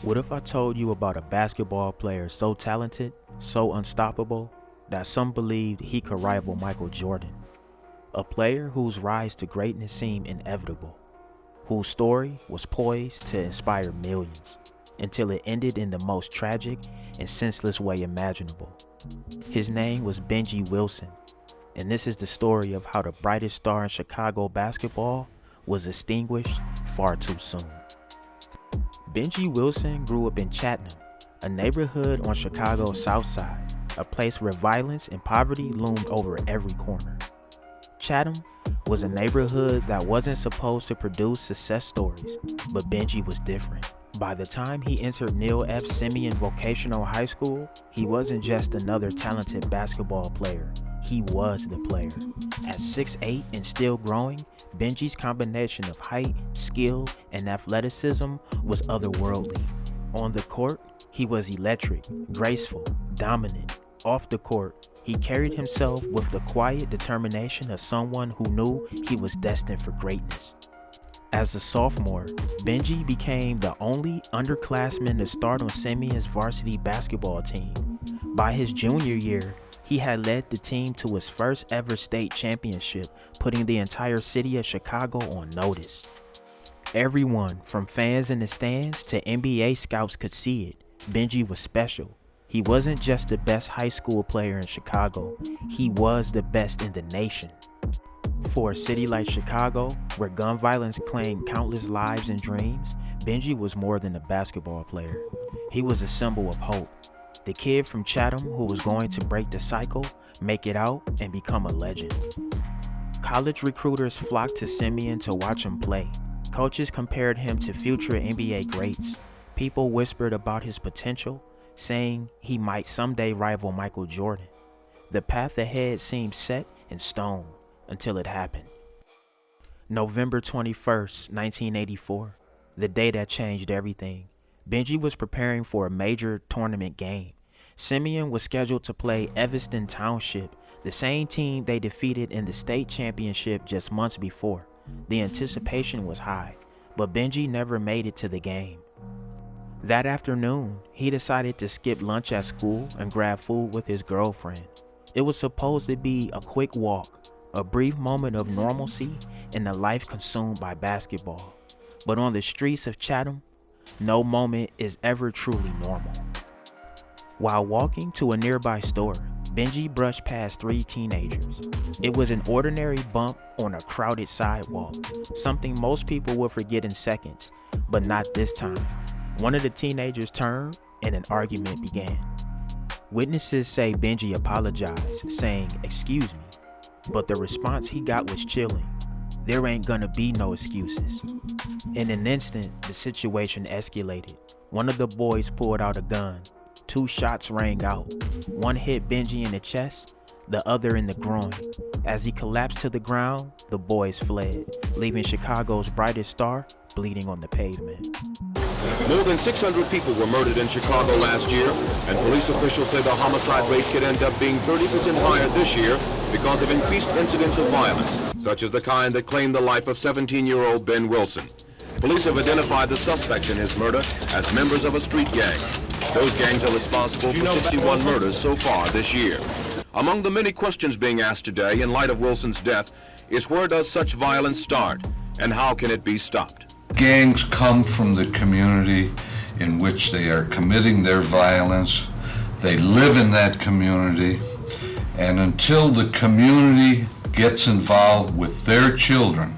What if I told you about a basketball player so talented, so unstoppable, that some believed he could rival Michael Jordan? A player whose rise to greatness seemed inevitable, whose story was poised to inspire millions, until it ended in the most tragic and senseless way imaginable. His name was Benji Wilson, and this is the story of how the brightest star in Chicago basketball was extinguished far too soon. Benji Wilson grew up in Chatham, a neighborhood on Chicago's South Side, a place where violence and poverty loomed over every corner. Chatham was a neighborhood that wasn't supposed to produce success stories, but Benji was different. By the time he entered Neil F. Simeon Vocational High School, he wasn't just another talented basketball player. He was the player. At 6'8" and still growing, Benji's combination of height, skill, and athleticism was otherworldly. On the court, he was electric, graceful, dominant. Off the court, he carried himself with the quiet determination of someone who knew he was destined for greatness. As a sophomore, Benji became the only underclassman to start on Simeon's varsity basketball team. By his junior year, he had led the team to its first ever state championship, putting the entire city of Chicago on notice. Everyone, from fans in the stands to NBA scouts, could see it. Benji was special. He wasn't just the best high school player in Chicago, he was the best in the nation. For a city like Chicago, where gun violence claimed countless lives and dreams, Benji was more than a basketball player. He was a symbol of hope. The kid from Chatham who was going to break the cycle, make it out, and become a legend. College recruiters flocked to Simeon to watch him play. Coaches compared him to future NBA greats. People whispered about his potential, saying he might someday rival Michael Jordan. The path ahead seemed set in stone until it happened. November 21st, 1984, the day that changed everything. Benji was preparing for a major tournament game. Simeon was scheduled to play Evanston Township, the same team they defeated in the state championship just months before. The anticipation was high, but Benji never made it to the game. That afternoon, he decided to skip lunch at school and grab food with his girlfriend. It was supposed to be a quick walk, a brief moment of normalcy in a life consumed by basketball. But on the streets of Chatham, no moment is ever truly normal. While walking to a nearby store, Benji brushed past three teenagers. It was an ordinary bump on a crowded sidewalk, something most people would forget in seconds, but not this time. One of the teenagers turned and an argument began. Witnesses say Benji apologized, saying, "Excuse me," but the response he got was chilling. "There ain't gonna be no excuses." In an instant, the situation escalated. One of the boys pulled out a gun. 2 shots rang out. One hit Benji in the chest, the other in the groin. As he collapsed to the ground, the boys fled, leaving Chicago's brightest star bleeding on the pavement. More than 600 people were murdered in Chicago last year, and police officials say the homicide rate could end up being 30% higher this year because of increased incidents of violence, such as the kind that claimed the life of 17-year-old Ben Wilson. Police have identified the suspects in his murder as members of a street gang. Those gangs are responsible for 61 murders so far this year. Among the many questions being asked today in light of Wilson's death is, where does such violence start and how can it be stopped? Gangs come from the community in which they are committing their violence. They live in that community, and until the community gets involved with their children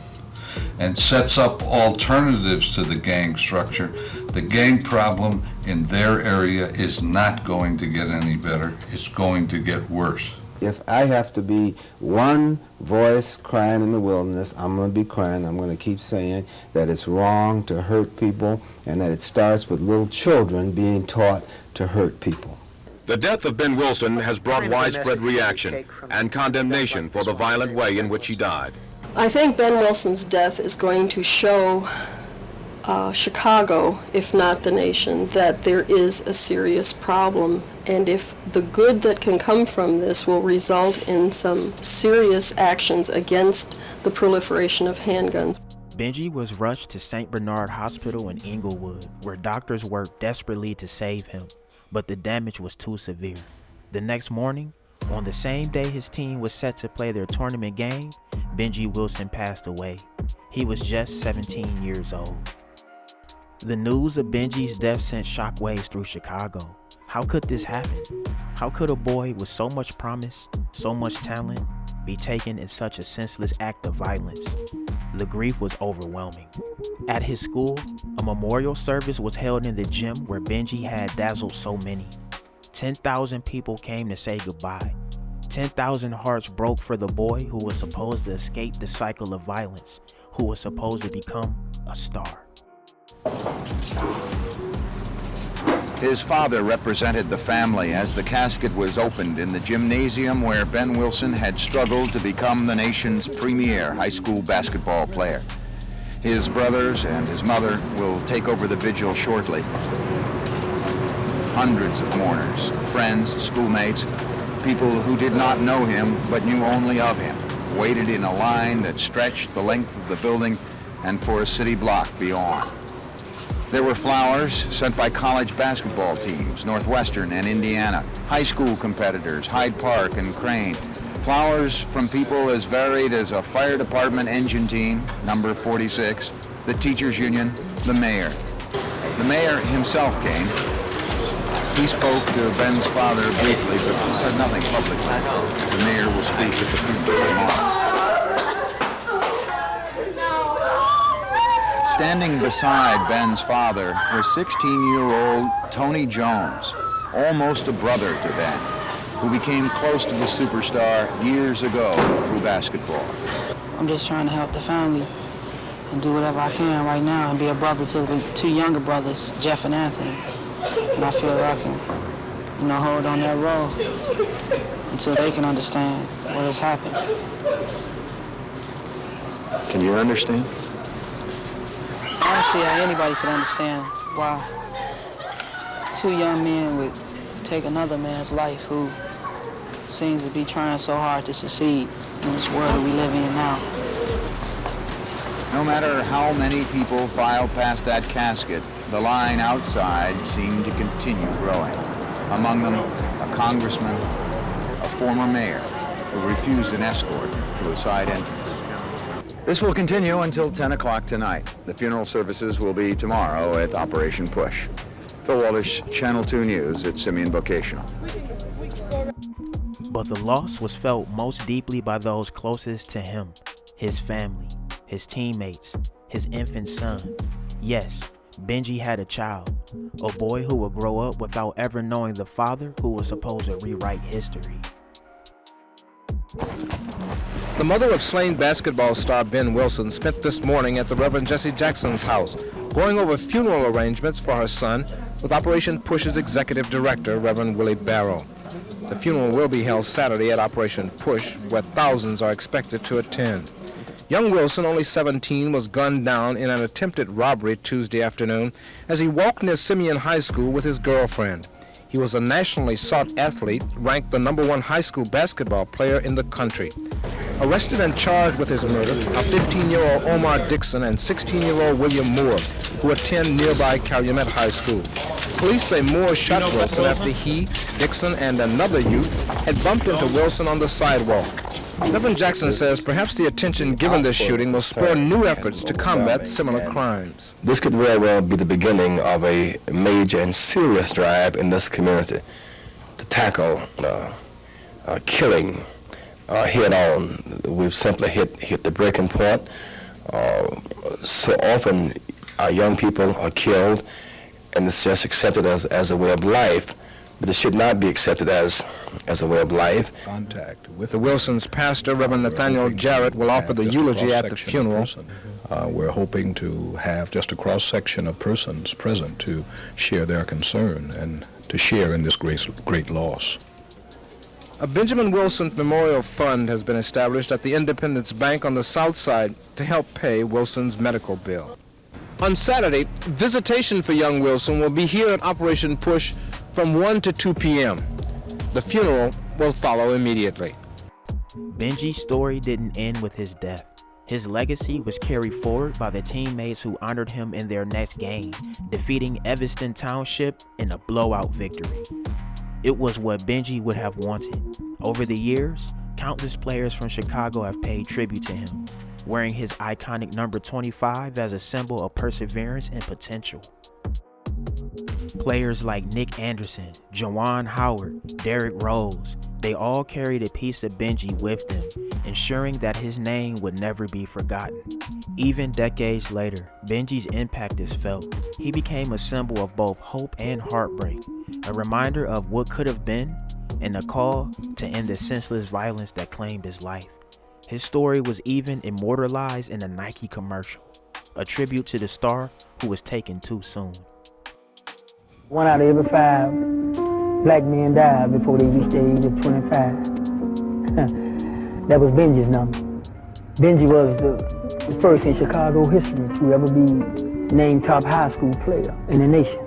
and sets up alternatives to the gang structure, the gang problem in their area is not going to get any better. It's going to get worse. If I have to be one voice crying in the wilderness, I'm going to be crying. I'm going to keep saying that it's wrong to hurt people and that it starts with little children being taught to hurt people. The death of Ben Wilson has brought widespread reaction and condemnation for the violent way in which he died. I think Ben Wilson's death is going to show Chicago, if not the nation, that there is a serious problem, and if the good that can come from this will result in some serious actions against the proliferation of handguns. Benji was rushed to St. Bernard Hospital in Inglewood, where doctors worked desperately to save him, but the damage was too severe. The next morning, on the same day his team was set to play their tournament game, Benji Wilson passed away. He was just 17 years old. The news of Benji's death sent shockwaves through Chicago. How could this happen? How could a boy with so much promise, so much talent, be taken in such a senseless act of violence? The grief was overwhelming. At his school, a memorial service was held in the gym where Benji had dazzled so many. 10,000 people came to say goodbye. 10,000 hearts broke for the boy who was supposed to escape the cycle of violence, who was supposed to become a star. His father represented the family as the casket was opened in the gymnasium where Ben Wilson had struggled to become the nation's premier high school basketball player. His brothers and his mother will take over the vigil shortly. Hundreds of mourners, friends, schoolmates, people who did not know him but knew only of him, waited in a line that stretched the length of the building and for a city block beyond. There were flowers sent by college basketball teams, Northwestern and Indiana, high school competitors, Hyde Park and Crane. Flowers from people as varied as a fire department engine team, number 46, the teachers union, the mayor. The mayor himself came. He spoke to Ben's father briefly, but said nothing publicly. The mayor will speak at the funeral tomorrow. Standing beside Ben's father was 16-year-old Tony Jones, almost a brother to Ben, who became close to the superstar years ago through basketball. I'm just trying to help the family and do whatever I can right now and be a brother to the two younger brothers, Jeff and Anthony. And I feel that I can, hold on that road until they can understand what has happened. Can you understand? I don't see how anybody could understand why two young men would take another man's life who seems to be trying so hard to succeed in this world that we live in now. No matter how many people filed past that casket, the line outside seemed to continue growing. Among them, a congressman, a former mayor, who refused an escort to a side entrance. This will continue until 10 o'clock tonight. The funeral services will be tomorrow at Operation Push. Phil Walters, Channel 2 News at Simeon Vocational. But the loss was felt most deeply by those closest to him, his family, his teammates, his infant son. Yes, Benji had a child, a boy who would grow up without ever knowing the father who was supposed to rewrite history. The mother of slain basketball star Ben Wilson spent this morning at the Reverend Jesse Jackson's house, going over funeral arrangements for her son with Operation Push's executive director, Reverend Willie Barrow. The funeral will be held Saturday at Operation Push, where thousands are expected to attend. Young Wilson, only 17, was gunned down in an attempted robbery Tuesday afternoon as he walked near Simeon High School with his girlfriend. He was a nationally sought athlete, ranked the #1 high school basketball player in the country. Arrested and charged with his murder are 15-year-old Omar Dixon and 16-year-old William Moore, who attend nearby Calumet High School. Police say Moore shot Wilson after he, Dixon, and another youth had bumped into Wilson on the sidewalk. Reverend Jackson says perhaps the attention given this shooting will spur new efforts to combat similar crimes. This could very well be the beginning of a major and serious drive in this community to tackle killing head on. We've simply hit the breaking point. So often our young people are killed, and it's just accepted as a way of life, but it should not be accepted as a way of life. Contact with the Wilson's pastor, Reverend Nathaniel Jarrett, will offer the eulogy at the funeral. We're hoping to have just a cross-section of persons present to share their concern and to share in this great loss. A Benjamin Wilson Memorial Fund has been established at the Independence Bank on the South Side to help pay Wilson's medical bill. On Saturday, visitation for young Wilson will be here at Operation Push from 1 to 2 p.m. The funeral will follow immediately. Benji's story didn't end with his death. His legacy was carried forward by the teammates who honored him in their next game, defeating Evanston Township in a blowout victory. It was what Benji would have wanted. Over the years, countless players from Chicago have paid tribute to him, wearing his iconic number 25 as a symbol of perseverance and potential. Players like Nick Anderson, Jawan Howard, Derrick Rose, they all carried a piece of Benji with them, ensuring that his name would never be forgotten. Even decades later, Benji's impact is felt. He became a symbol of both hope and heartbreak, a reminder of what could have been, and a call to end the senseless violence that claimed his life. His story was even immortalized in a Nike commercial, a tribute to the star who was taken too soon. 1 out of every 5 black men died before they reached the age of 25. That was Benji's number. Benji was the first in Chicago history to ever be named top high school player in the nation,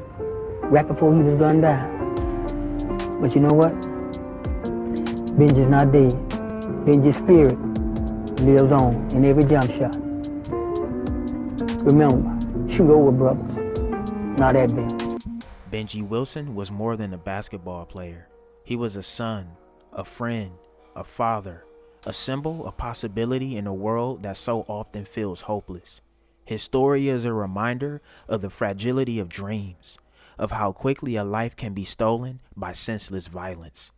right before he was gunned down. But you know what? Benji's not dead. Benji's spirit lives on in every jump shot. Remember, shoot over brothers, not at them. Benji Wilson was more than a basketball player. He was a son, a friend, a father, a symbol of possibility in a world that so often feels hopeless. His story is a reminder of the fragility of dreams, of how quickly a life can be stolen by senseless violence.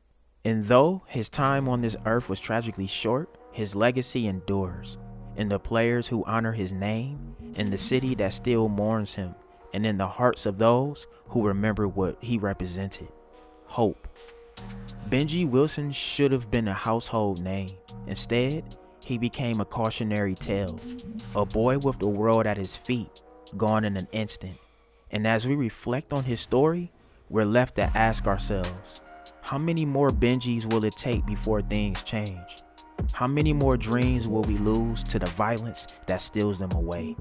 And though his time on this earth was tragically short, his legacy endures, in the players who honor his name, in the city that still mourns him, and in the hearts of those who remember what he represented: hope. Benji Wilson should have been a household name. Instead, he became a cautionary tale, a boy with the world at his feet, gone in an instant. And as we reflect on his story, we're left to ask ourselves, how many more Benjis will it take before things change? How many more dreams will we lose to the violence that steals them away?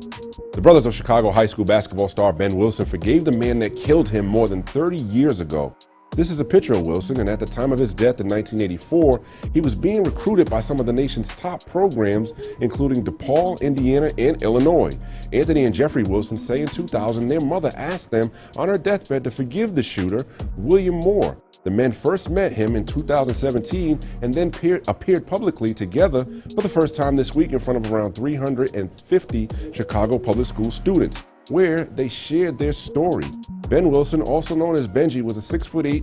The brothers of Chicago high school basketball star Ben Wilson forgave the man that killed him more than 30 years ago. This is a picture of Wilson, and at the time of his death in 1984, he was being recruited by some of the nation's top programs, including DePaul, Indiana, and Illinois. Anthony and Jeffrey Wilson say in 2000 their mother asked them on her deathbed to forgive the shooter, William Moore. The men first met him in 2017 and then appeared publicly together for the first time this week in front of around 350 Chicago public school students, where they shared their story. Ben Wilson, also known as Benji, was a 6'8",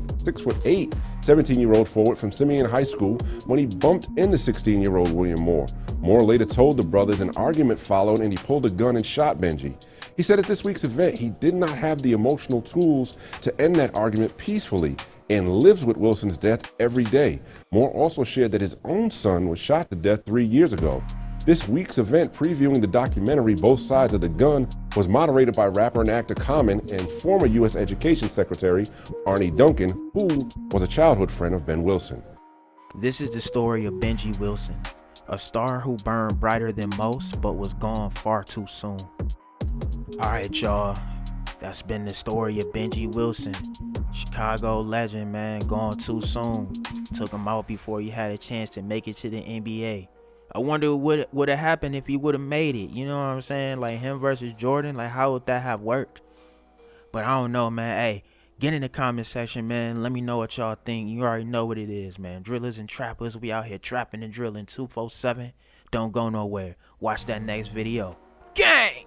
17-year-old forward from Simeon High School when he bumped into 16-year-old William Moore. Moore later told the brothers an argument followed and he pulled a gun and shot Benji. He said at this week's event he did not have the emotional tools to end that argument peacefully and lives with Wilson's death every day. Moore also shared that his own son was shot to death 3 years ago. This week's event, previewing the documentary Both Sides of the Gun, was moderated by rapper and actor Common and former U.S. Education Secretary Arnie Duncan, who was a childhood friend of Ben Wilson. This is the story of Benji Wilson, a star who burned brighter than most but was gone far too soon. Alright y'all, that's been the story of Benji Wilson. Chicago legend, man, gone too soon. Took him out before he had a chance to make it to the NBA. I wonder what would have happened if he would have made it. You know what I'm saying? Like him versus Jordan, like how would that have worked? But I don't know, man. Hey, get in the comment section, man. Let me know what y'all think. You already know what it is, man. Drillers and trappers, we out here trapping and drilling 247. Don't go nowhere. Watch that next video. Gang!